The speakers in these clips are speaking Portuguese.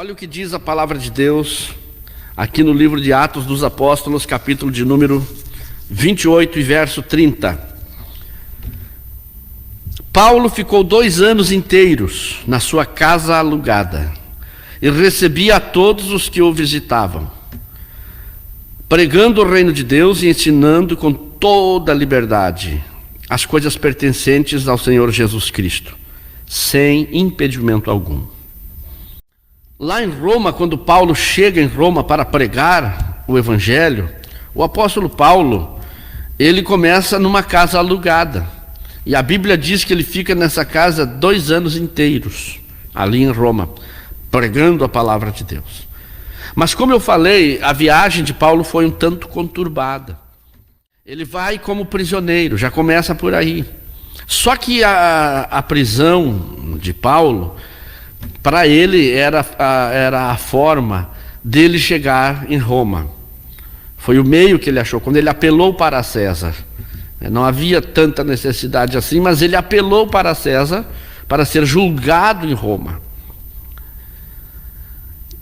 Olha o que diz a palavra de Deus aqui no livro de Atos dos Apóstolos, capítulo de número 28 e verso 30. Paulo ficou 2 anos inteiros na sua casa alugada e recebia a todos os que o visitavam, pregando o reino de Deus e ensinando com toda a liberdade as coisas pertencentes ao Senhor Jesus Cristo, sem impedimento algum. Lá em Roma, quando Paulo chega em Roma para pregar o Evangelho, o apóstolo Paulo, ele começa numa casa alugada. E a Bíblia diz que ele fica nessa casa 2 anos inteiros, ali em Roma, pregando a palavra de Deus. Mas como eu falei, a viagem de Paulo foi um tanto conturbada. Ele vai como prisioneiro, já começa por aí. Só que a prisão de Paulo, para ele era a forma dele chegar em Roma. Foi o meio que ele achou, quando ele apelou para César. Não havia tanta necessidade assim, mas ele apelou para César para ser julgado em Roma.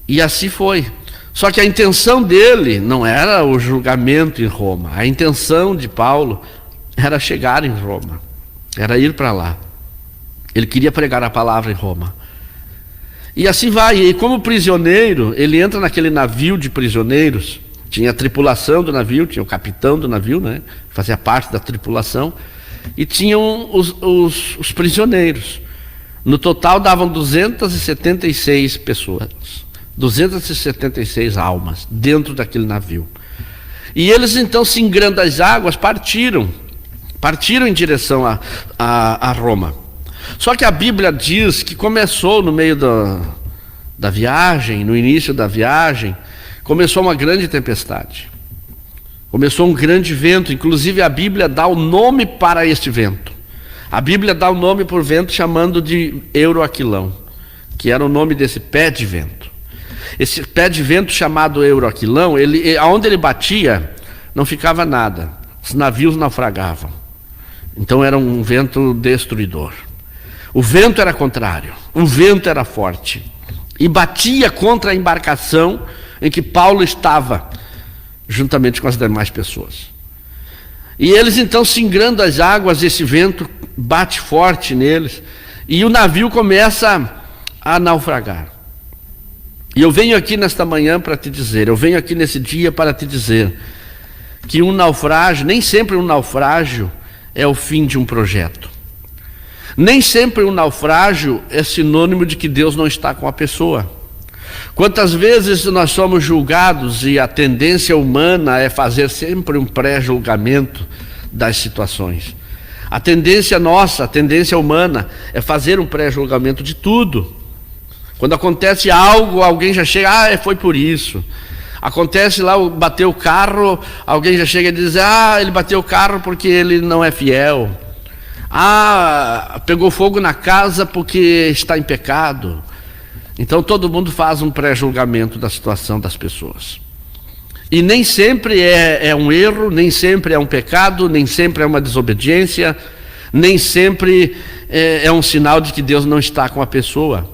E assim foi. Só que a intenção dele não era o julgamento em Roma. A intenção de Paulo era chegar em Roma, era ir para lá. Ele queria pregar a palavra em Roma. E assim vai, e como prisioneiro, ele entra naquele navio de prisioneiros. Tinha a tripulação do navio, tinha o capitão do navio, né? Fazia parte da tripulação. E tinham os prisioneiros. No total davam 276 pessoas, 276 almas dentro daquele navio. E eles então, singrando as águas, partiram em direção a Roma. Só que a Bíblia diz que começou no meio da viagem, no início da viagem, começou uma grande tempestade. Começou um grande vento, inclusive a Bíblia dá o nome para este vento. A Bíblia dá o nome por vento chamando de Euroaquilão, que era o nome desse pé de vento. Esse pé de vento chamado Euroaquilão, aonde ele batia, não ficava nada. Os navios naufragavam. Então era um vento destruidor. O vento era contrário, o vento era forte e batia contra a embarcação em que Paulo estava, juntamente com as demais pessoas. E eles então, singrando as águas, esse vento bate forte neles e o navio começa a naufragar. E eu venho aqui nesta manhã para te dizer, eu venho aqui nesse dia para te dizer que um naufrágio, nem sempre um naufrágio é o fim de um projeto. Nem sempre um naufrágio é sinônimo de que Deus não está com a pessoa. Quantas vezes nós somos julgados e a tendência humana é fazer sempre um pré-julgamento das situações. A tendência nossa, a tendência humana é fazer um pré-julgamento de tudo. Quando acontece algo, alguém já chega, foi por isso. Acontece lá, bateu o carro, alguém já chega e diz, ele bateu o carro porque ele não é fiel. Pegou fogo na casa porque está em pecado. Então todo mundo faz um pré-julgamento da situação das pessoas. E nem sempre é um erro, nem sempre é um pecado, nem sempre é uma desobediência, nem sempre é um sinal de que Deus não está com a pessoa.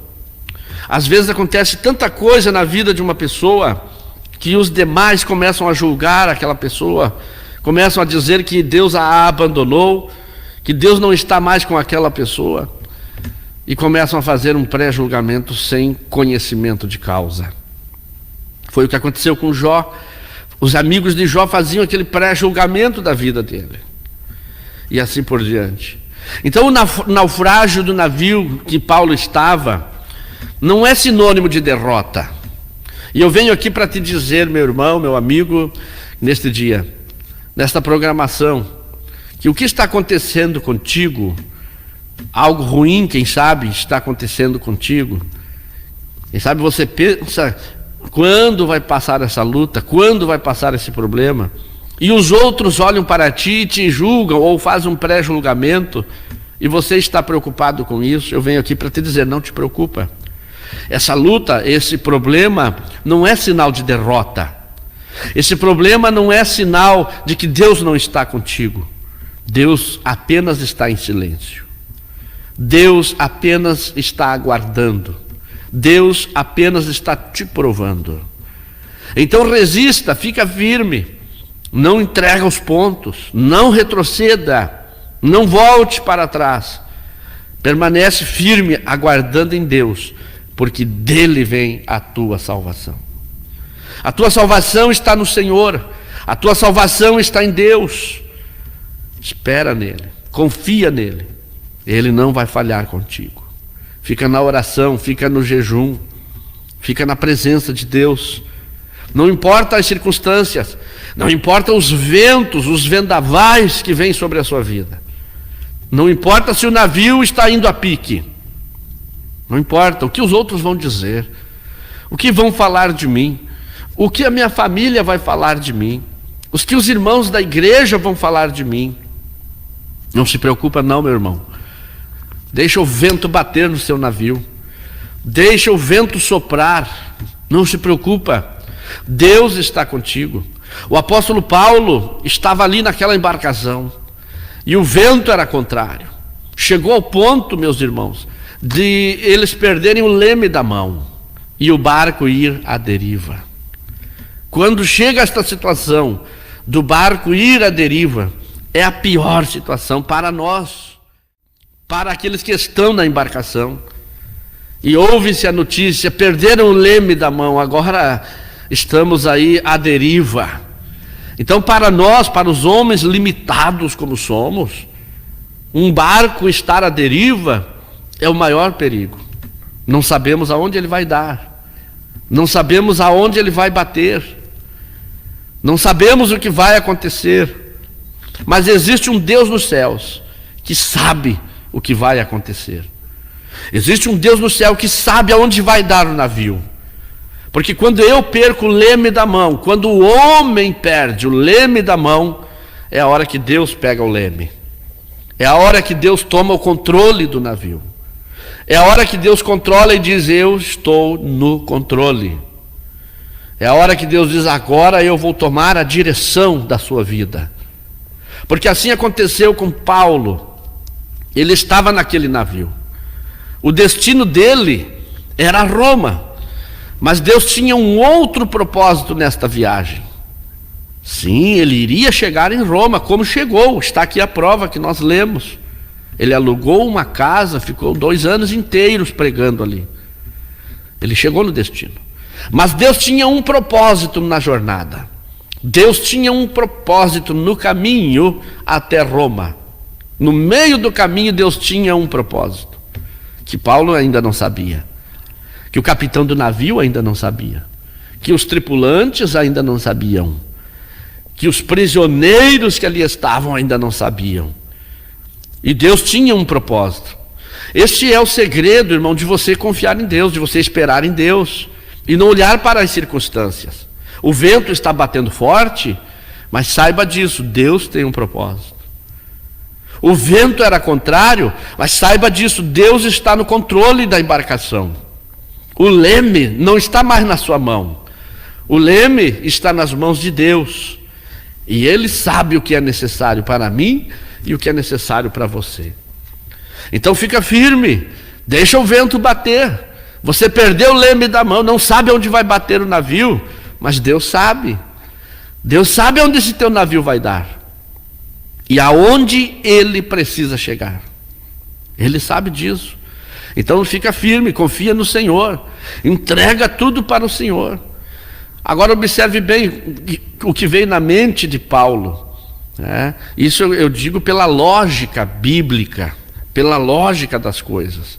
Às vezes acontece tanta coisa na vida de uma pessoa que os demais começam a julgar aquela pessoa, começam a dizer que Deus a abandonou, que Deus não está mais com aquela pessoa, e começam a fazer um pré-julgamento sem conhecimento de causa. Foi o que aconteceu com Jó. Os amigos de Jó faziam aquele pré-julgamento da vida dele, e assim por diante. Então o naufrágio do navio que Paulo estava não é sinônimo de derrota. E eu venho aqui para te dizer, meu irmão, meu amigo, neste dia, nesta programação, que o que está acontecendo contigo, algo ruim, quem sabe, está acontecendo contigo. Quem sabe você pensa, quando vai passar essa luta, quando vai passar esse problema? E os outros olham para ti e te julgam, ou fazem um pré-julgamento, e você está preocupado com isso. Eu venho aqui para te dizer, não te preocupa. Essa luta, esse problema, não é sinal de derrota. Esse problema não é sinal de que Deus não está contigo. Deus apenas está em silêncio. Deus apenas está aguardando. Deus apenas está te provando. Então resista, fica firme, não entrega os pontos, não retroceda, não volte para trás. Permanece firme, aguardando em Deus, porque dele vem a tua salvação. A tua salvação está no Senhor, a tua salvação está em Deus. Espera nele, confia nele, ele não vai falhar contigo. Fica na oração, fica no jejum, fica na presença de Deus. Não importa as circunstâncias, não importa os ventos, os vendavais que vêm sobre a sua vida. Não importa se o navio está indo a pique. Não importa o que os outros vão dizer, o que vão falar de mim, o que a minha família vai falar de mim, os que os irmãos da igreja vão falar de mim. Não se preocupa não, meu irmão. Deixa o vento bater no seu navio. Deixa o vento soprar. Não se preocupa. Deus está contigo. O apóstolo Paulo estava ali naquela embarcação e o vento era contrário. Chegou ao ponto, meus irmãos, de eles perderem o leme da mão e o barco ir à deriva. Quando chega esta situação do barco ir à deriva, é a pior situação para nós, para aqueles que estão na embarcação. E ouve-se a notícia, perderam o leme da mão, agora estamos aí à deriva. Então, para nós, para os homens limitados como somos, um barco estar à deriva é o maior perigo. Não sabemos aonde ele vai dar, não sabemos aonde ele vai bater, não sabemos o que vai acontecer, mas existe um Deus nos céus que sabe o que vai acontecer. Existe um Deus no céu que sabe aonde vai dar o navio. Porque quando eu perco o leme da mão, quando o homem perde o leme da mão, é a hora que Deus pega o leme. É a hora que Deus toma o controle do navio. É a hora que Deus controla e diz: eu estou no controle. É a hora que Deus diz: agora eu vou tomar a direção da sua vida. Porque assim aconteceu com Paulo. Ele estava naquele navio. O destino dele era Roma. Mas Deus tinha um outro propósito nesta viagem. Sim, ele iria chegar em Roma, como chegou. Está aqui a prova que nós lemos. Ele alugou uma casa, ficou 2 anos inteiros pregando ali. Ele chegou no destino. Mas Deus tinha um propósito na jornada. Deus tinha um propósito no caminho até Roma. No meio do caminho Deus tinha um propósito, que Paulo ainda não sabia, que o capitão do navio ainda não sabia, que os tripulantes ainda não sabiam, que os prisioneiros que ali estavam ainda não sabiam. E Deus tinha um propósito. Este é o segredo, irmão, de você confiar em Deus, de você esperar em Deus e não olhar para as circunstâncias. O vento está batendo forte, mas saiba disso, Deus tem um propósito. O vento era contrário, mas saiba disso, Deus está no controle da embarcação. O leme não está mais na sua mão, o leme está nas mãos de Deus, e Ele sabe o que é necessário para mim e o que é necessário para você. Então fica firme, deixa o vento bater. Você perdeu o leme da mão, não sabe onde vai bater o navio, mas Deus sabe. Deus sabe onde esse teu navio vai dar e aonde ele precisa chegar. Ele sabe disso. Então fica firme, confia no Senhor, entrega tudo para o Senhor. Agora observe bem o que veio na mente de Paulo, né? Isso eu digo pela lógica bíblica, pela lógica das coisas.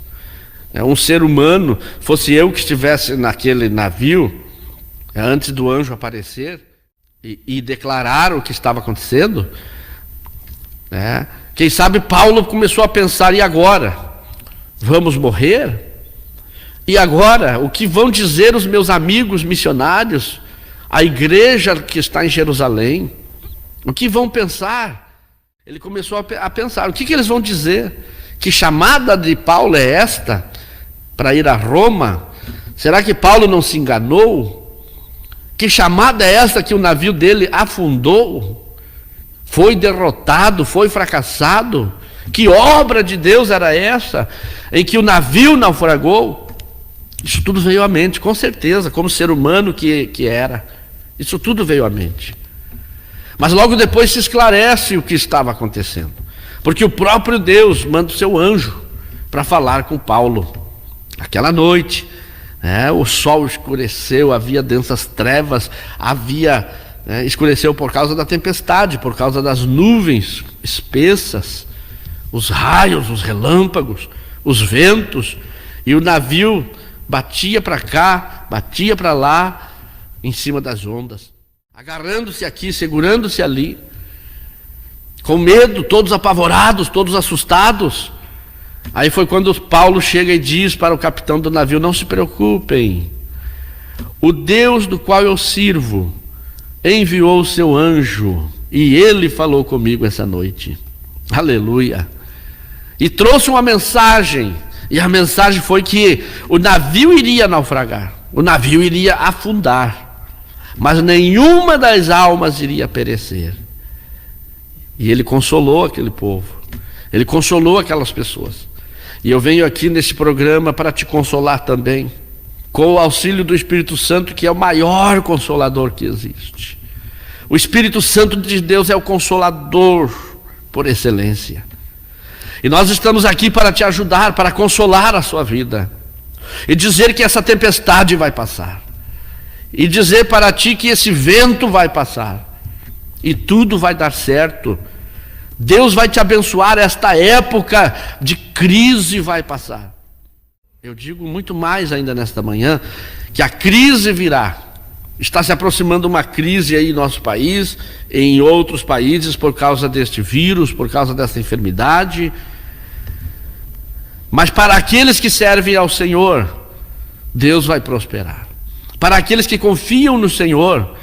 Um ser humano, fosse eu que estivesse naquele navio, antes do anjo aparecer e declarar o que estava acontecendo, né? Quem sabe Paulo começou a pensar: e agora? Vamos morrer? E agora? O que vão dizer os meus amigos missionários, a igreja que está em Jerusalém? O que vão pensar? Ele começou a pensar: o que eles vão dizer? Que chamada de Paulo é esta para ir a Roma? Será que Paulo não se enganou? Que chamada é esta que o navio dele afundou? Foi derrotado, foi fracassado? Que obra de Deus era essa, em que o navio naufragou? Isso tudo veio à mente, com certeza, como ser humano que era. Isso tudo veio à mente. Mas logo depois se esclarece o que estava acontecendo. Porque o próprio Deus manda o seu anjo para falar com Paulo. Aquela noite, o sol escureceu, havia densas trevas, escureceu por causa da tempestade, por causa das nuvens espessas, os raios, os relâmpagos, os ventos, e o navio batia para cá, batia para lá, em cima das ondas, agarrando-se aqui, segurando-se ali, com medo, todos apavorados, todos assustados. Aí foi quando Paulo chega e diz para o capitão do navio: não se preocupem, o Deus do qual eu sirvo enviou o seu anjo e ele falou comigo essa noite. Aleluia. E trouxe uma mensagem, e a mensagem foi que o navio iria naufragar, o navio iria afundar, mas nenhuma das almas iria perecer. E ele consolou aquele povo, ele consolou aquelas pessoas. E eu venho aqui nesse programa para te consolar também, com o auxílio do Espírito Santo, que é o maior consolador que existe. O Espírito Santo de Deus é o consolador por excelência. E nós estamos aqui para te ajudar, para consolar a sua vida, e dizer que essa tempestade vai passar, e dizer para ti que esse vento vai passar, e tudo vai dar certo. Deus vai te abençoar, esta época de crise vai passar. Eu digo muito mais ainda nesta manhã, que a crise virá. Está se aproximando uma crise aí em nosso país, em outros países, por causa deste vírus, por causa dessa enfermidade. Mas para aqueles que servem ao Senhor, Deus vai prosperar. Para aqueles que confiam no Senhor,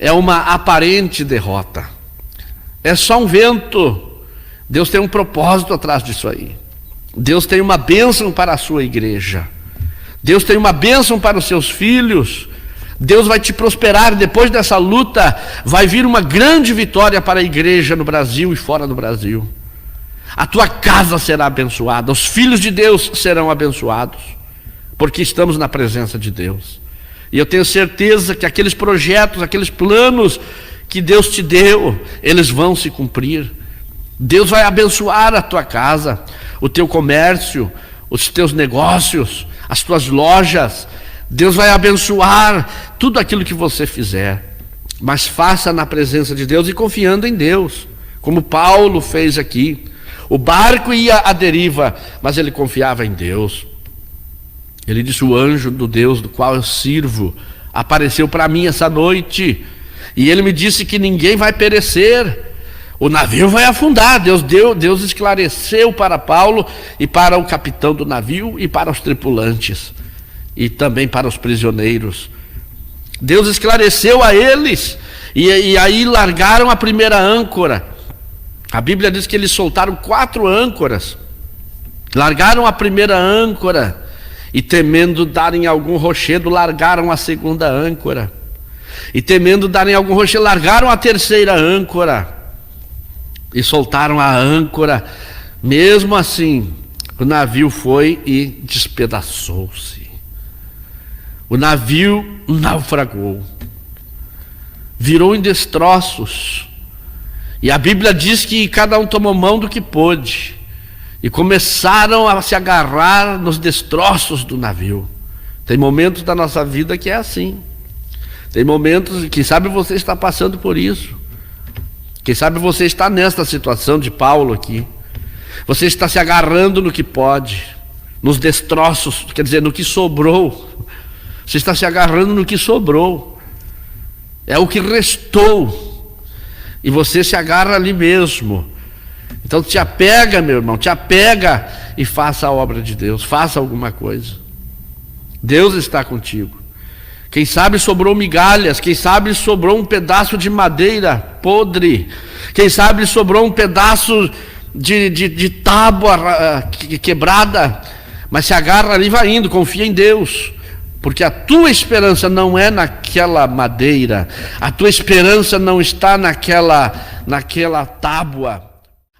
é uma aparente derrota. É só um vento. Deus tem um propósito atrás disso aí. Deus tem uma bênção para a sua igreja. Deus tem uma bênção para os seus filhos. Deus vai te prosperar. Depois dessa luta, vai vir uma grande vitória para a igreja no Brasil e fora do Brasil. A tua casa será abençoada. Os filhos de Deus serão abençoados, porque estamos na presença de Deus. E eu tenho certeza que aqueles projetos, aqueles planos que Deus te deu, eles vão se cumprir. Deus vai abençoar a tua casa, o teu comércio, os teus negócios, as tuas lojas. Deus vai abençoar tudo aquilo que você fizer, mas faça na presença de Deus e confiando em Deus, como Paulo fez aqui. O barco ia à deriva, mas ele confiava em Deus. Ele disse: o anjo do Deus do qual eu sirvo apareceu para mim essa noite, e ele me disse que ninguém vai perecer, o navio vai afundar. Deus esclareceu para Paulo e para o capitão do navio e para os tripulantes e também para os prisioneiros. Deus esclareceu a eles, e aí largaram a primeira âncora. A Bíblia diz que eles soltaram 4 âncoras, largaram a primeira âncora, e temendo darem algum rochedo, largaram a segunda âncora, e temendo darem algum rochedo, largaram a terceira âncora, e soltaram a âncora. Mesmo assim, o navio foi e despedaçou-se. O navio naufragou, virou em destroços, e a Bíblia diz que cada um tomou mão do que pôde, e começaram a se agarrar nos destroços do navio. Tem momentos da nossa vida que é assim. Tem momentos, quem sabe você está passando por isso. Quem sabe você está nesta situação de Paulo aqui. Você está se agarrando no que pode, nos destroços, quer dizer, no que sobrou. Você está se agarrando no que sobrou. É o que restou. E você se agarra ali mesmo. Então te apega, meu irmão, te apega e faça a obra de Deus, faça alguma coisa. Deus está contigo. Quem sabe sobrou migalhas, quem sabe sobrou um pedaço de madeira podre, quem sabe sobrou um pedaço de tábua quebrada, mas se agarra ali e vai indo, confia em Deus, porque a tua esperança não é naquela madeira, a tua esperança não está naquela tábua,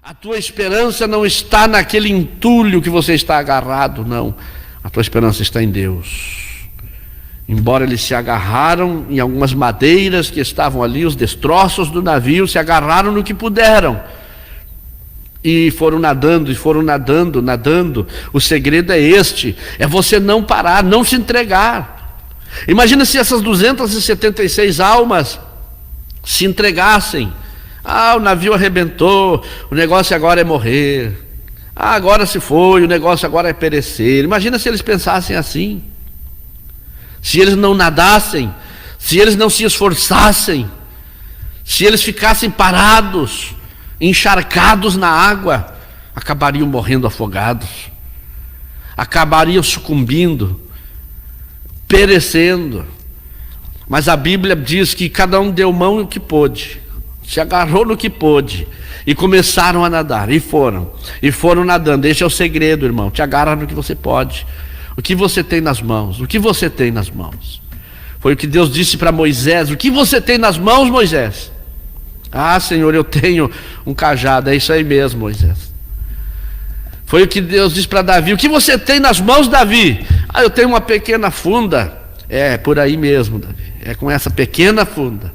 a tua esperança não está naquele entulho que você está agarrado, não. A tua esperança está em Deus. Embora eles se agarraram em algumas madeiras que estavam ali, os destroços do navio, se agarraram no que puderam. E foram nadando, nadando. O segredo é este, é você não parar, não se entregar. Imagina se essas 276 almas se entregassem. O navio arrebentou, o negócio agora é morrer. Agora se foi, o negócio agora é perecer. Imagina se eles pensassem assim. Se eles não nadassem, se eles não se esforçassem, se eles ficassem parados, encharcados na água, acabariam morrendo afogados, acabariam sucumbindo, perecendo. Mas a Bíblia diz que cada um deu mão no que pôde, se agarrou no que pôde, e começaram a nadar, e foram nadando. Esse é o segredo, irmão, te agarra no que você pode. O que você tem nas mãos? O que você tem nas mãos? Foi o que Deus disse para Moisés: o que você tem nas mãos, Moisés? Senhor, eu tenho um cajado. É isso aí mesmo, Moisés. Foi o que Deus disse para Davi: o que você tem nas mãos, Davi? Eu tenho uma pequena funda. É por aí mesmo, Davi. É com essa pequena funda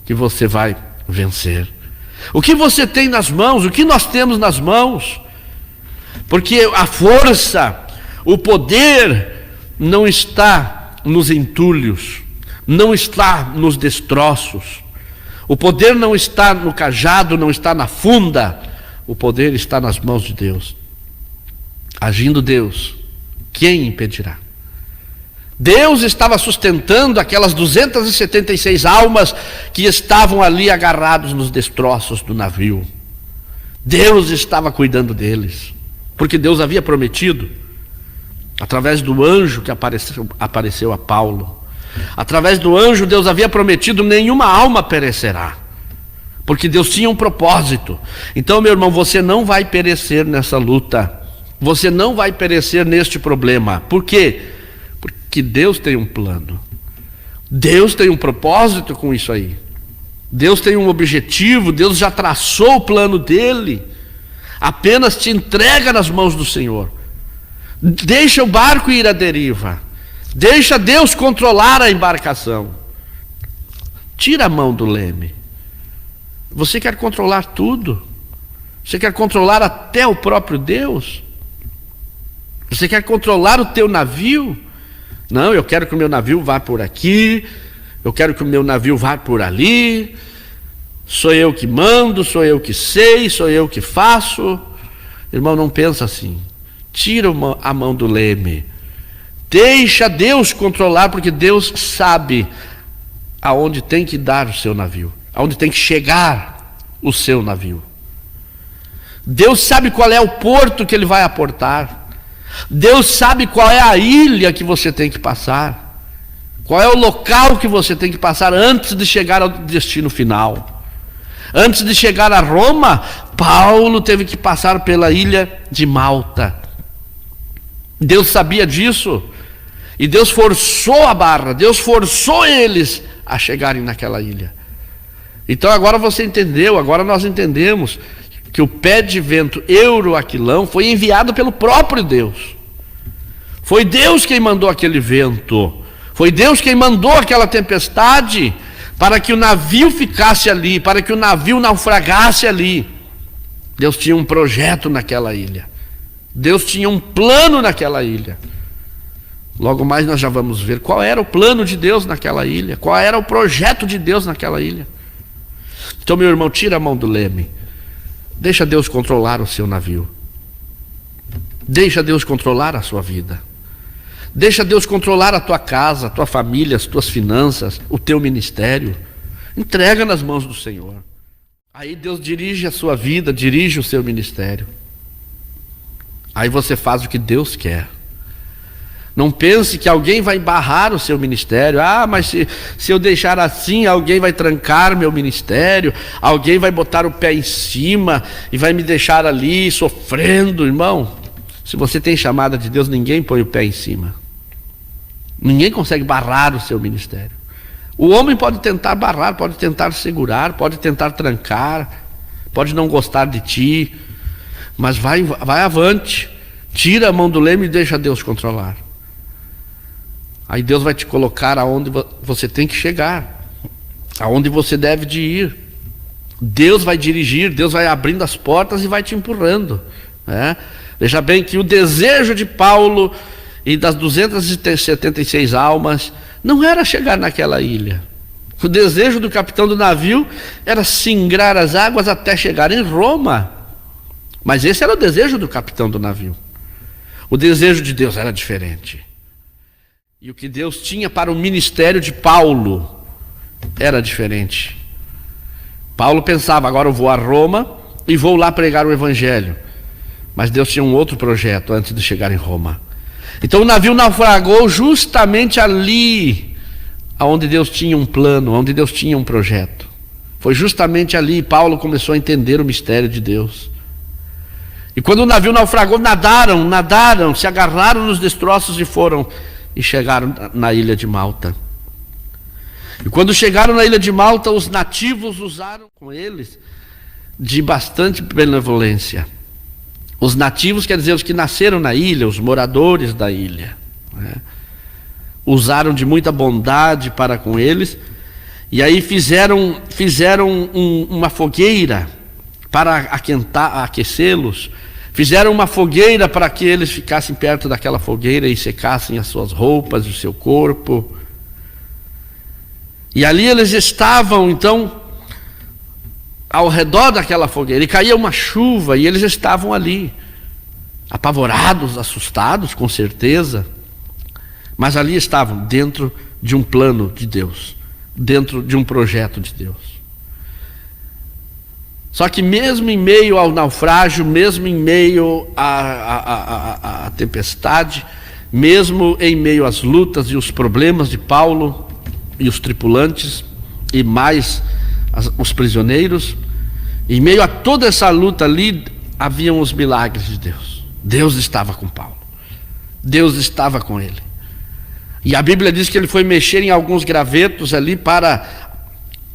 que você vai vencer. O que você tem nas mãos? O que nós temos nas mãos? Porque a força, o poder não está nos entulhos, não está nos destroços. O poder não está no cajado, não está na funda. O poder está nas mãos de Deus. Agindo Deus, quem impedirá? Deus estava sustentando aquelas 276 almas que estavam ali agarrados nos destroços do navio. Deus estava cuidando deles, porque Deus havia prometido, através do anjo que apareceu a Paulo. Através do anjo, Deus havia prometido: nenhuma alma perecerá, porque Deus tinha um propósito. Então, meu irmão, você não vai perecer nessa luta, você não vai perecer neste problema. Por quê? Porque Deus tem um plano, Deus tem um propósito com isso aí. Deus tem um objetivo, Deus já traçou o plano dele. Apenas te entrega nas mãos do Senhor. Deixa o barco ir à deriva, deixa Deus controlar a embarcação. Tira a mão do leme. Você quer controlar tudo? Você quer controlar até o próprio Deus? Você quer controlar o teu navio? Não, eu quero que o meu navio vá por aqui, eu quero que o meu navio vá por ali. Sou eu que mando, sou eu que sei, sou eu que faço. Irmão, não pensa assim. Tira a mão do leme. Deixa Deus controlar, porque Deus sabe aonde tem que dar o seu navio, aonde tem que chegar o seu navio. Deus sabe qual é o porto que Ele vai aportar. Deus sabe qual é a ilha que você tem que passar, qual é o local que você tem que passar antes de chegar ao destino final. Antes de chegar a Roma, Paulo teve que passar pela ilha de Malta. Deus sabia disso, e Deus forçou a barra, Deus forçou eles a chegarem naquela ilha. Então agora você entendeu, agora nós entendemos que o pé de vento Euroaquilão foi enviado pelo próprio Deus. Foi Deus quem mandou aquele vento, foi Deus quem mandou aquela tempestade, para que o navio ficasse ali, para que o navio naufragasse ali. Deus tinha um projeto naquela ilha, Deus tinha um plano naquela ilha. Logo mais nós já vamos ver qual era o plano de Deus naquela ilha, qual era o projeto de Deus naquela ilha. Então, meu irmão, tira a mão do leme, deixa Deus controlar o seu navio, deixa Deus controlar a sua vida, deixa Deus controlar a tua casa, a tua família, as tuas finanças, o teu ministério. Entrega nas mãos do Senhor. Aí Deus dirige a sua vida, dirige o seu ministério. Aí você faz o que Deus quer. Não pense que alguém vai barrar o seu ministério. Mas se eu deixar assim, alguém vai trancar meu ministério, alguém vai botar o pé em cima e vai me deixar ali sofrendo. Irmão, se você tem chamada de Deus, ninguém põe o pé em cima. Ninguém consegue barrar o seu ministério. O homem pode tentar barrar, pode tentar segurar, pode tentar trancar, pode não gostar de ti, mas vai avante, tira a mão do leme e deixa Deus controlar. Aí Deus vai te colocar aonde você tem que chegar, aonde você deve de ir. Deus vai dirigir, Deus vai abrindo as portas e vai te empurrando, né? Veja bem que o desejo de Paulo e das 276 almas não era chegar naquela ilha. O desejo do capitão do navio era singrar as águas até chegar em Roma. Mas esse era o desejo do capitão do navio. O desejo de Deus era diferente. E o que Deus tinha para o ministério de Paulo era diferente. Paulo pensava, agora eu vou a Roma e vou lá pregar o evangelho. Mas Deus tinha um outro projeto antes de chegar em Roma. Então o navio naufragou justamente ali, onde Deus tinha um plano, onde Deus tinha um projeto. Foi justamente ali que Paulo começou a entender o mistério de Deus. E quando o navio naufragou, nadaram, se agarraram nos destroços e chegaram na ilha de Malta. E quando chegaram na ilha de Malta, os nativos usaram com eles de bastante benevolência. Os nativos quer dizer os que nasceram na ilha, os moradores da ilha, né? Usaram de muita bondade para com eles, e aí fizeram uma fogueira para aquecê-los, fizeram uma fogueira para que eles ficassem perto daquela fogueira e secassem as suas roupas, o seu corpo. E ali eles estavam então ao redor daquela fogueira, e caía uma chuva, e eles estavam ali, apavorados, assustados, com certeza, mas ali estavam, dentro de um plano de Deus, dentro de um projeto de Deus. Só que mesmo em meio ao naufrágio, mesmo em meio à tempestade, mesmo em meio às lutas e os problemas de Paulo e os tripulantes, e mais os prisioneiros, em meio a toda essa luta ali, haviam os milagres de Deus. Deus estava com Paulo, Deus estava com ele. E a Bíblia diz que ele foi mexer em alguns gravetos ali para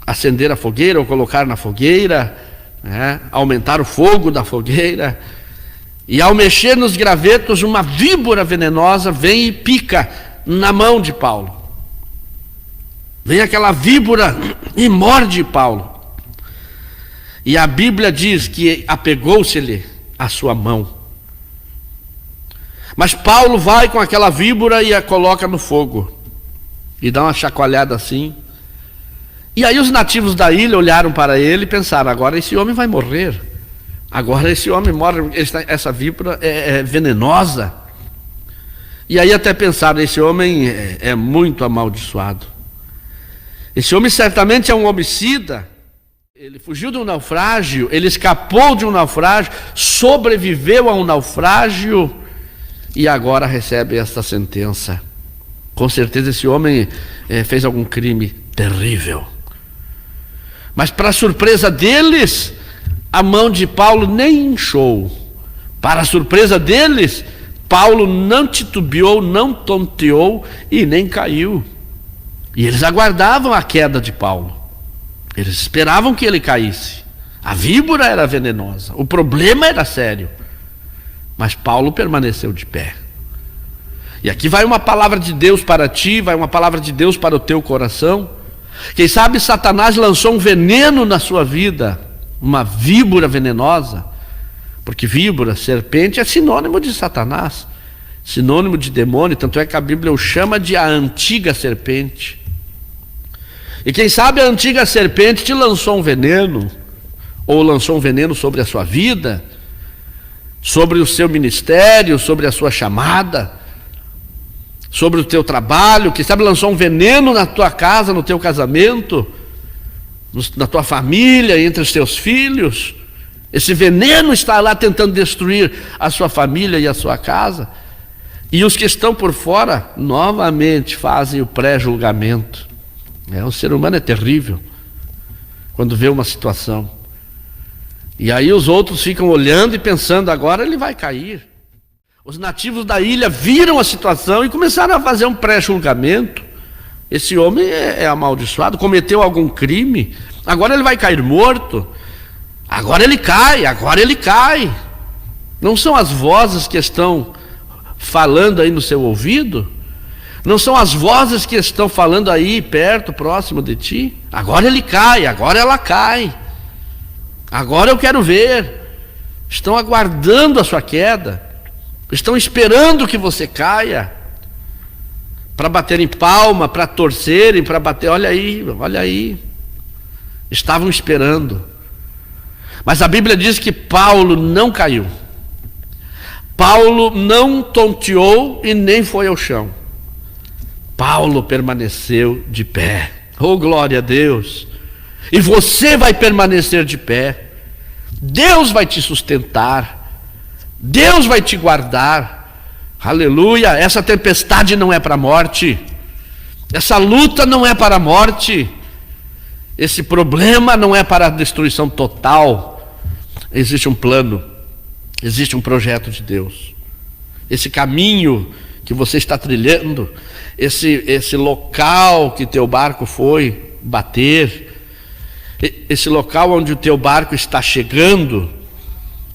acender a fogueira, ou colocar na fogueira, né, aumentar o fogo da fogueira. E ao mexer nos gravetos, uma víbora venenosa vem e pica na mão de Paulo. Vem aquela víbora e morde Paulo. E a Bíblia diz que apegou-se-lhe a sua mão. Mas Paulo vai com aquela víbora e a coloca no fogo, e dá uma chacoalhada assim. E aí os nativos da ilha olharam para ele e pensaram, agora esse homem vai morrer. Agora esse homem morre, essa víbora é venenosa. E aí até pensaram, esse homem é muito amaldiçoado. Esse homem certamente é um homicida. Ele fugiu de um naufrágio, ele escapou de um naufrágio, sobreviveu a um naufrágio e agora recebe esta sentença. Com certeza esse homem fez algum crime terrível. Mas para surpresa deles, a mão de Paulo nem inchou. Para surpresa deles, Paulo não titubeou, não tonteou e nem caiu. E eles aguardavam a queda de Paulo. Eles esperavam que ele caísse. A víbora era venenosa, o problema era sério. Mas Paulo permaneceu de pé. E aqui vai uma palavra de Deus para ti, vai uma palavra de Deus para o teu coração. Quem sabe Satanás lançou um veneno na sua vida, uma víbora venenosa, porque víbora, serpente, é sinônimo de Satanás, sinônimo de demônio, tanto é que a Bíblia o chama de a antiga serpente. E quem sabe a antiga serpente te lançou um veneno, ou lançou um veneno sobre a sua vida, sobre o seu ministério, sobre a sua chamada, sobre o teu trabalho. Quem sabe lançou um veneno na tua casa, no teu casamento, na tua família, entre os teus filhos. Esse veneno está lá tentando destruir a sua família e a sua casa. E os que estão por fora, novamente, fazem o pré-julgamento. O ser humano é terrível quando vê uma situação. E aí os outros ficam olhando e pensando, agora ele vai cair. Os nativos da ilha viram a situação e começaram a fazer um pré-julgamento. Esse homem é amaldiçoado, cometeu algum crime, agora ele vai cair morto. Agora ele cai, agora ele cai. Não são as vozes que estão falando aí no seu ouvido? Não são as vozes que estão falando aí perto, próximo de ti? Agora ele cai, agora ela cai. Agora eu quero ver. Estão aguardando a sua queda. Estão esperando que você caia. Para baterem palma, para torcerem, para bater, olha aí, olha aí. Estavam esperando. Mas a Bíblia diz que Paulo não caiu. Paulo não tonteou e nem foi ao chão. Paulo permaneceu de pé. Oh, glória a Deus! E você vai permanecer de pé. Deus vai te sustentar. Deus vai te guardar. Aleluia! Essa tempestade não é para a morte. Essa luta não é para a morte. Esse problema não é para a destruição total. Existe um plano. Existe um projeto de Deus. Esse caminho que você está trilhando, esse local que teu barco foi bater, esse local onde o teu barco está chegando,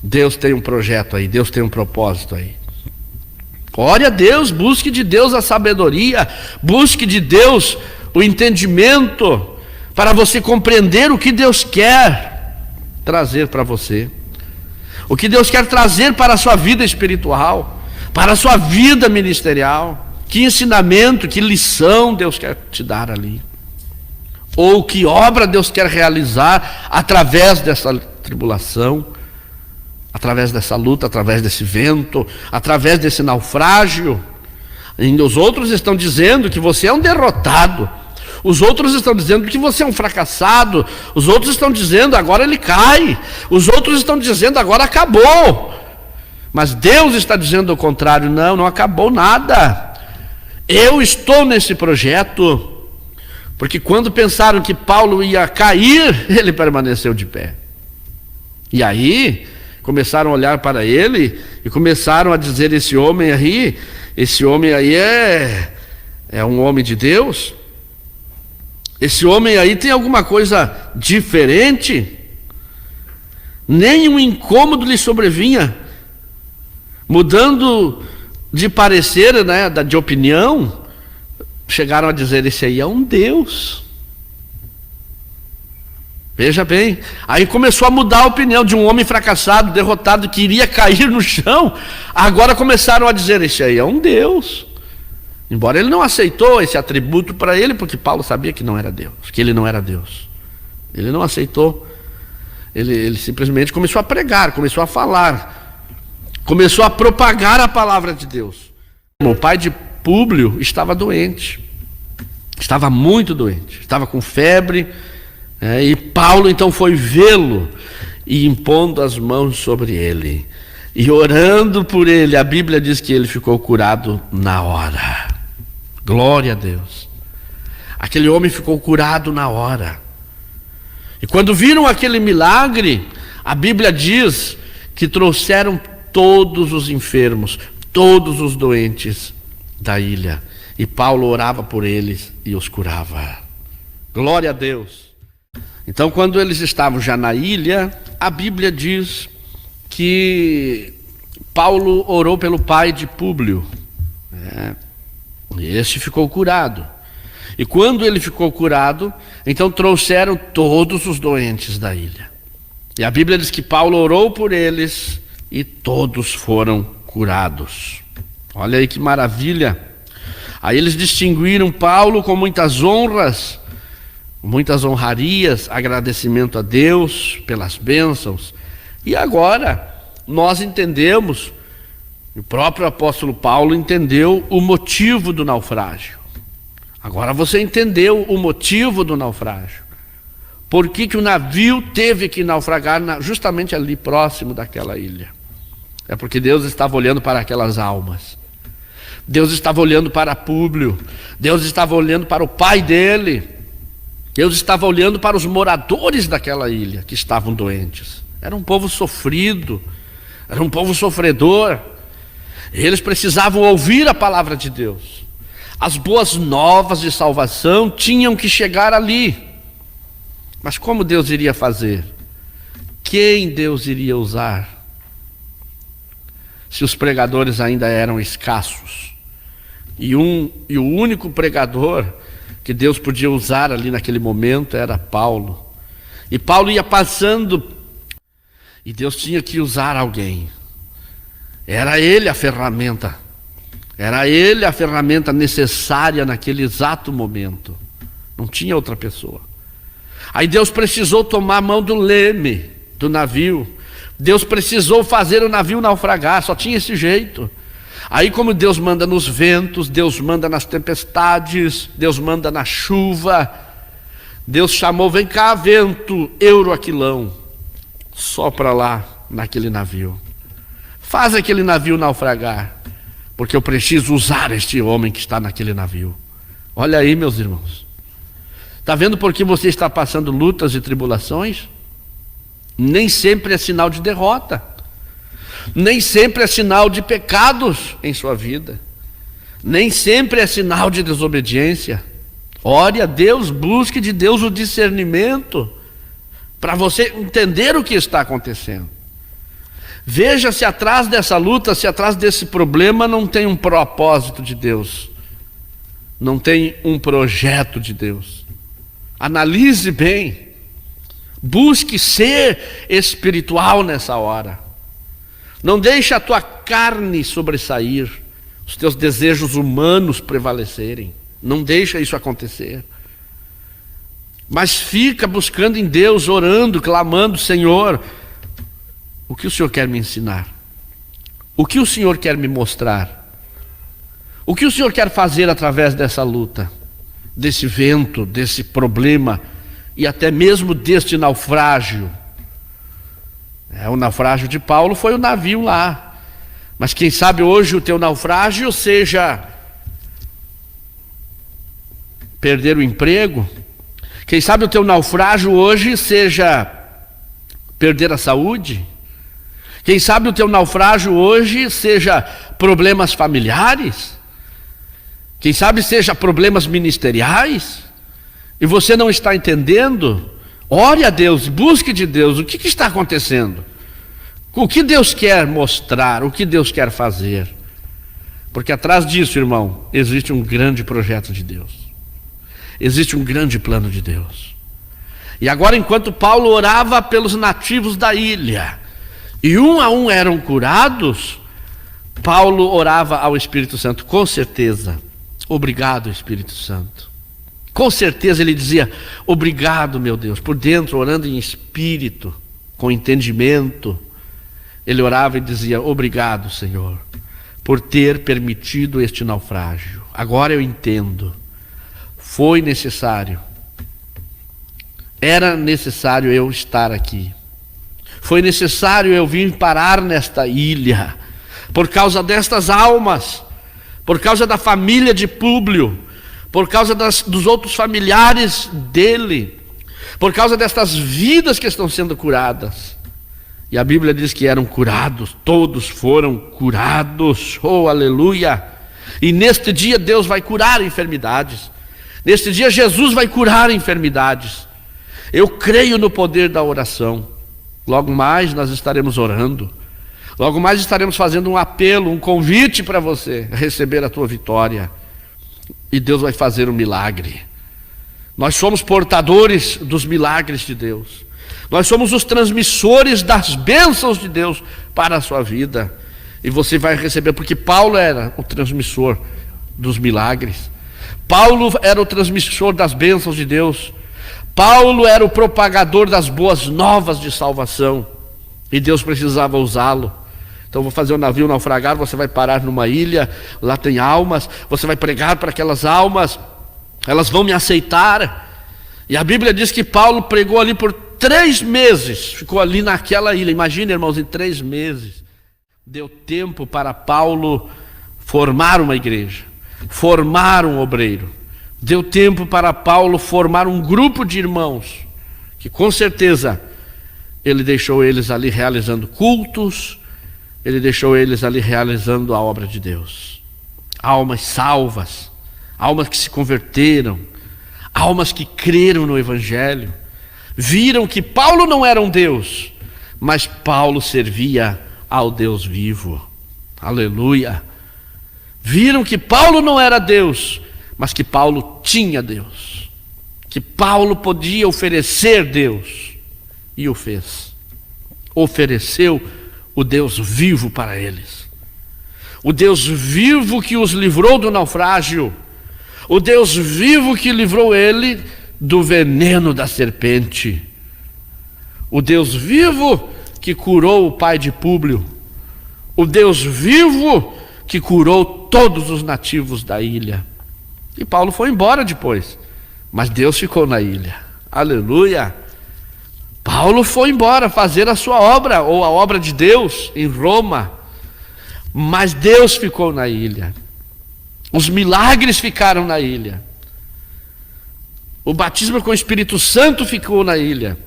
Deus tem um projeto aí, Deus tem um propósito aí. Ore a Deus, busque de Deus a sabedoria, busque de Deus o entendimento, para você compreender o que Deus quer trazer para você. O que Deus quer trazer para a sua vida espiritual, para a sua vida ministerial. Que ensinamento, que lição Deus quer te dar ali. Ou que obra Deus quer realizar através dessa tribulação, através dessa luta, através desse vento, através desse naufrágio. E os outros estão dizendo que você é um derrotado. Os outros estão dizendo que você é um fracassado. Os outros estão dizendo agora ele cai. Os outros estão dizendo agora acabou. Mas Deus está dizendo o contrário. Não, não acabou nada. Eu estou nesse projeto. Porque quando pensaram que Paulo ia cair, ele permaneceu de pé. E aí começaram a olhar para ele e começaram a dizer: esse homem aí é um homem de Deus. Esse homem aí tem alguma coisa diferente. Nenhum incômodo lhe sobrevinha. Mudando de parecer, né, de opinião, chegaram a dizer: esse aí é um Deus. Veja bem, aí começou a mudar a opinião de um homem fracassado, derrotado, que iria cair no chão. Agora começaram a dizer: esse aí é um Deus. Embora ele não aceitou esse atributo para ele, porque Paulo sabia que não era Deus, que ele não era Deus. Ele não aceitou. Ele simplesmente começou a pregar, começou a falar, começou a propagar a palavra de Deus. O pai de Públio estava doente, estava muito doente, estava com febre, e Paulo então foi vê-lo e impondo as mãos sobre ele e orando por ele. A Bíblia diz que ele ficou curado na hora. Glória a Deus. Aquele homem ficou curado na hora. E quando viram aquele milagre, a Bíblia diz que trouxeram todos os enfermos, todos os doentes da ilha. E Paulo orava por eles e os curava. Glória a Deus. Então, quando eles estavam já na ilha, a Bíblia diz que Paulo orou pelo pai de Públio. Este ficou curado. E quando ele ficou curado, então trouxeram todos os doentes da ilha. E a Bíblia diz que Paulo orou por eles e todos foram curados. Olha aí que maravilha. Aí eles distinguiram Paulo com muitas honras, muitas honrarias, agradecimento a Deus pelas bênçãos. E agora nós entendemos, o próprio apóstolo Paulo entendeu o motivo do naufrágio. Agora você entendeu o motivo do naufrágio. Por que o navio teve que naufragar justamente ali próximo daquela ilha? É porque Deus estava olhando para aquelas almas. Deus estava olhando para Públio. Deus estava olhando para o pai dele. Deus estava olhando para os moradores daquela ilha que estavam doentes. Era um povo sofrido, era um povo sofredor. Eles precisavam ouvir a palavra de Deus. As boas novas de salvação tinham que chegar ali. Mas como Deus iria fazer? Quem Deus iria usar? Se os pregadores ainda eram escassos, E o único pregador que Deus podia usar ali naquele momento era Paulo. E Paulo ia passando, e Deus tinha que usar alguém. Era ele a ferramenta. Era ele a ferramenta necessária naquele exato momento. Não tinha outra pessoa. Aí Deus precisou tomar a mão do leme do navio. Deus precisou fazer o navio naufragar, só tinha esse jeito. Aí, como Deus manda nos ventos, Deus manda nas tempestades, Deus manda na chuva, Deus chamou: vem cá, vento, euroaquilão, sopra lá naquele navio, faz aquele navio naufragar, porque eu preciso usar este homem que está naquele navio. Olha aí, meus irmãos, está vendo por que você está passando lutas e tribulações? Nem sempre é sinal de derrota. Nem sempre é sinal de pecados em sua vida. Nem sempre é sinal de desobediência. Ore a Deus, busque de Deus o discernimento para você entender o que está acontecendo. Veja se atrás dessa luta, se atrás desse problema não tem um propósito de Deus, não tem um projeto de Deus. Analise bem, busque ser espiritual nessa hora. Não deixe a tua carne sobressair, os teus desejos humanos prevalecerem. Não deixa isso acontecer. Mas fica buscando em Deus, orando, clamando: Senhor, o que o Senhor quer me ensinar? O que o Senhor quer me mostrar? O que o Senhor quer fazer através dessa luta, desse vento, desse problema e até mesmo deste naufrágio? O naufrágio de Paulo foi o navio lá, mas quem sabe hoje o teu naufrágio seja perder o emprego. Quem sabe o teu naufrágio hoje seja perder a saúde. Quem sabe o teu naufrágio hoje seja problemas familiares. Quem sabe seja problemas ministeriais. E você não está entendendo? Ore a Deus, busque de Deus, o que está acontecendo? O que Deus quer mostrar, o que Deus quer fazer? Porque atrás disso, irmão, existe um grande projeto de Deus. Existe um grande plano de Deus. E agora, enquanto Paulo orava pelos nativos da ilha, e um a um eram curados, Paulo orava ao Espírito Santo, com certeza: obrigado, Espírito Santo. Com certeza ele dizia: obrigado, meu Deus, por dentro, orando em espírito, com entendimento. Ele orava e dizia: obrigado, Senhor, por ter permitido este naufrágio. Agora eu entendo. Foi necessário. Era necessário eu estar aqui. Foi necessário eu vir parar nesta ilha, por causa destas almas, por causa da família de Públio, por causa dos outros familiares dele, por causa destas vidas que estão sendo curadas. E a Bíblia diz que eram curados, todos foram curados, oh aleluia. E neste dia Deus vai curar enfermidades, neste dia Jesus vai curar enfermidades. Eu creio no poder da oração. Logo mais nós estaremos orando, logo mais estaremos fazendo um apelo, um convite para você receber a tua vitória. E Deus vai fazer um milagre. Nós somos portadores dos milagres de Deus. Nós somos os transmissores das bênçãos de Deus para a sua vida. E você vai receber, porque Paulo era o transmissor dos milagres. Paulo era o transmissor das bênçãos de Deus. Paulo era o propagador das boas novas de salvação. E Deus precisava usá-lo. Então vou fazer o navio naufragar, você vai parar numa ilha, lá tem almas, você vai pregar para aquelas almas, elas vão me aceitar. E a Bíblia diz que Paulo pregou ali por 3 meses, ficou ali naquela ilha. Imagina, irmãos, em 3 meses deu tempo para Paulo formar uma igreja, formar um obreiro. Deu tempo para Paulo formar um grupo de irmãos, que com certeza ele deixou eles ali realizando cultos, ele deixou eles ali realizando a obra de Deus. Almas salvas, almas que se converteram, almas que creram no Evangelho, viram que Paulo não era um Deus, mas Paulo servia ao Deus vivo. Aleluia! Viram que Paulo não era Deus, mas que Paulo tinha Deus, que Paulo podia oferecer Deus, e o fez. Ofereceu o Deus vivo para eles, o Deus vivo que os livrou do naufrágio, o Deus vivo que livrou ele do veneno da serpente, o Deus vivo que curou o pai de Públio, o Deus vivo que curou todos os nativos da ilha. E Paulo foi embora depois, mas Deus ficou na ilha. Aleluia! Paulo foi embora fazer a sua obra, ou a obra de Deus em Roma, mas Deus ficou na ilha. Os milagres ficaram na ilha. O batismo com o Espírito Santo ficou na ilha.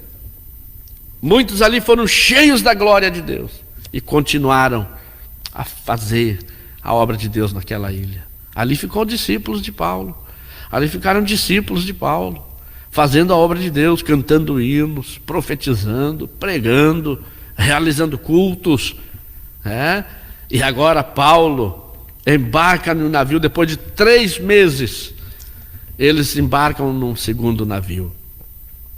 Muitos ali foram cheios da glória de Deus e continuaram a fazer a obra de Deus naquela ilha. Ali ficou discípulos de Paulo. Ali ficaram discípulos de Paulo, fazendo a obra de Deus, cantando hinos, profetizando, pregando, realizando cultos. E agora Paulo embarca no navio. Depois de 3 meses, eles embarcam num segundo navio.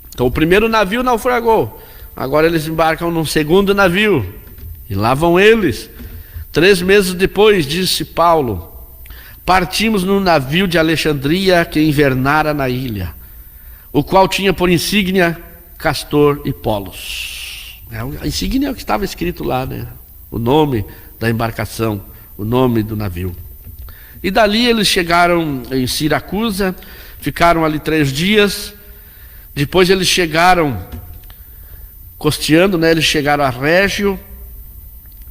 Então o primeiro navio naufragou, agora eles embarcam num segundo navio, e lá vão eles. 3 meses depois, disse Paulo, partimos num navio de Alexandria que invernara na ilha, o qual tinha por insígnia Castor e Polos. A insígnia é o que estava escrito lá, né? O nome da embarcação, o nome do navio. E dali eles chegaram em Siracusa, ficaram ali 3 dias. Depois eles chegaram costeando, né? Eles chegaram a Régio,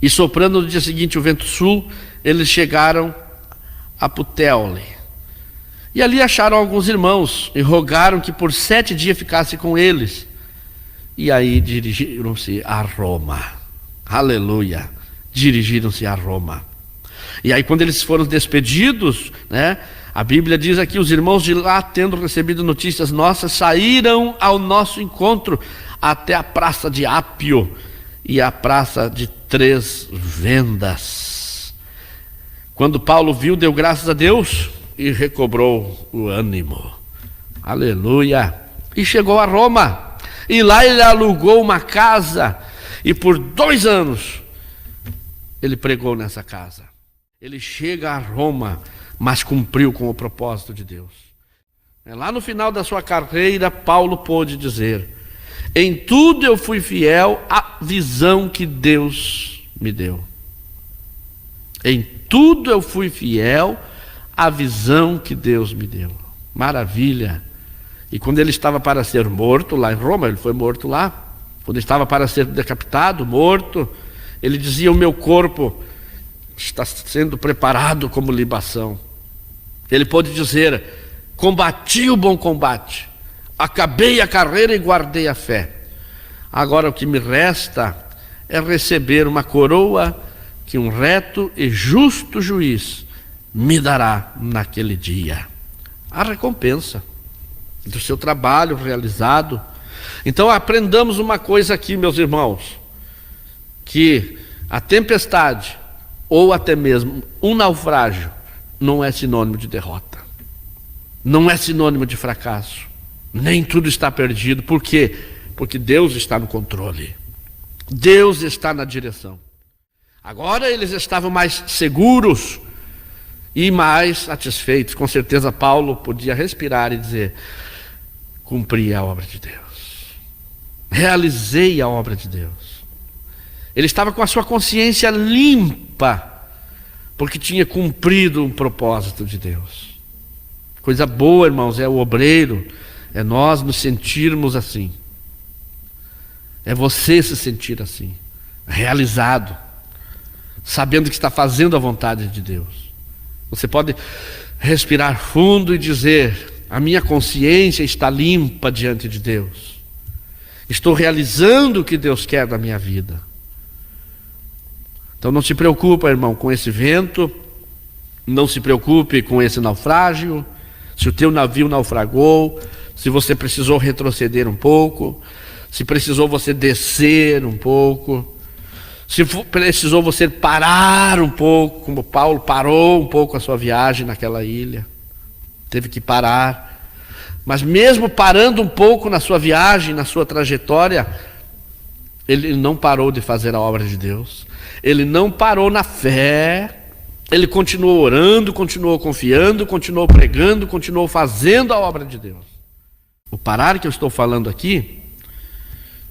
e soprando no dia seguinte o vento sul, eles chegaram a Puteoli. E ali acharam alguns irmãos e rogaram que por 7 dias ficasse com eles. E aí dirigiram-se a Roma. Aleluia! Dirigiram-se a Roma. E aí quando eles foram despedidos, né, a Bíblia diz aqui, os irmãos de lá, tendo recebido notícias nossas, saíram ao nosso encontro até a praça de Ápio e a praça de 3 Vendas. Quando Paulo viu, deu graças a Deus e recobrou o ânimo. Aleluia! E chegou a Roma, e lá ele alugou uma casa, e por 2 anos ele pregou nessa casa. Ele chega a Roma, mas cumpriu com o propósito de Deus. Lá no final da sua carreira, Paulo pôde dizer: em tudo eu fui fiel à visão que Deus me deu. Em tudo eu fui fiel à visão que Deus me deu. Maravilha! E quando ele estava para ser morto lá em Roma, ele foi morto lá. Quando estava para ser decapitado, morto, ele dizia: o meu corpo está sendo preparado como libação. Ele pôde dizer: combati o bom combate, acabei a carreira e guardei a fé. Agora o que me resta é receber uma coroa que um reto e justo juiz me dará naquele dia. A recompensa do seu trabalho realizado. Então aprendamos uma coisa aqui, meus irmãos, que a tempestade ou até mesmo um naufrágio não é sinônimo de derrota, não é sinônimo de fracasso, nem tudo está perdido. Por quê? Porque Deus está no controle, Deus está na direção. Agora eles estavam mais seguros e mais satisfeitos. Com certeza Paulo podia respirar e dizer: cumpri a obra de Deus, realizei a obra de Deus. Ele estava com a sua consciência limpa, porque tinha cumprido um propósito de Deus. Coisa boa, irmãos, é o obreiro, é nós nos sentirmos assim, é você se sentir assim, realizado, sabendo que está fazendo a vontade de Deus. Você pode respirar fundo e dizer: a minha consciência está limpa diante de Deus, estou realizando o que Deus quer da minha vida. Então não se preocupe, irmão, com esse vento, não se preocupe com esse naufrágio, se o teu navio naufragou, se você precisou retroceder um pouco, se precisou você descer um pouco, Se precisou você parar um pouco, como Paulo parou um pouco a sua viagem naquela ilha, teve que parar. Mas mesmo parando um pouco na sua viagem, na sua trajetória, ele não parou de fazer a obra de Deus. Ele não parou na fé. Ele continuou orando, continuou confiando, continuou pregando, continuou fazendo a obra de Deus. O parar que eu estou falando aqui,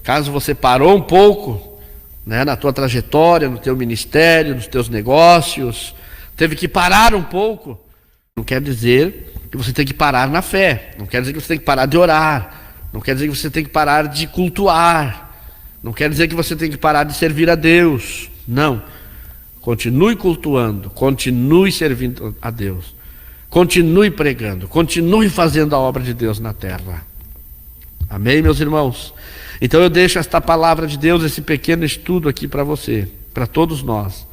caso você parou um pouco, né, na tua trajetória, no teu ministério, nos teus negócios, teve que parar um pouco, não quer dizer que você tem que parar na fé, não quer dizer que você tem que parar de orar, não quer dizer que você tem que parar de cultuar, não quer dizer que você tem que parar de servir a Deus. Não. Continue cultuando, continue servindo a Deus, continue pregando, continue fazendo a obra de Deus na terra. Amém, meus irmãos? Então eu deixo esta palavra de Deus, esse pequeno estudo aqui para você, para todos nós.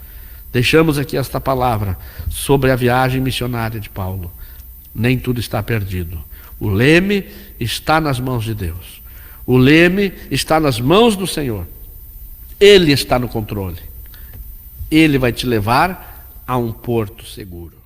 Deixamos aqui esta palavra sobre a viagem missionária de Paulo. Nem tudo está perdido. O leme está nas mãos de Deus. O leme está nas mãos do Senhor. Ele está no controle. Ele vai te levar a um porto seguro.